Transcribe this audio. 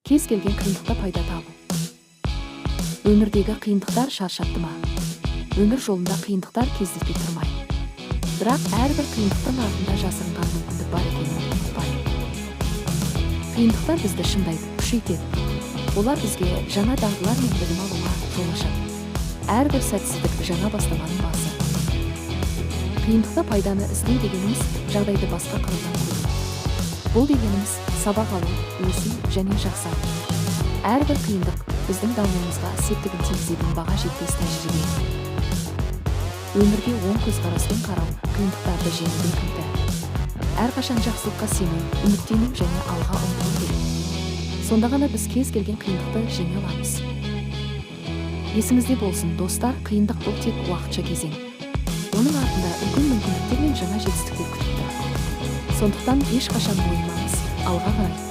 кез келген қиындықта пайда табу. Өмірдегі қиындықтар шаршатты ма? Өмір жолында қиындықтар кездеспей тұрмай. Бірақ әрбір қиындықтың артында жасырынған мүмкіндік бар екенін ұмытпайық. Қиындықтар бізді шыңдайды, күшейтеді. Олар бізге жаңа дағдылар мен білім алуға жол ашады. Әрбір сәтсіздік жаңа бастаманың басы. Қиындықта пайданы іздеу дегеніміз жағдайды басқа қырынан көру. Бұл дегеніміз сабақ алу, өсу және жақсару. Әрбір қиындық біздің дамуымызға септігін тигізетін баға жетпес тәжірибе. Өмірге оң көзқараспен қарау қиындықтарды жеңудің кілті. Әрқашан жақсылыққа сену, үміттену және алға ұмтылу керек. Сонда ғана біз кез келген қиындықты жеңе аламыз. Есіңізде болсын, достар, қиындық бұл тек уақытша кезең. Оның артында үлкен мүмкіндіктер мен жаңа жетістіктер күтіп тұр. Сондықтан ешқашан мойымаңыз, алға қарай.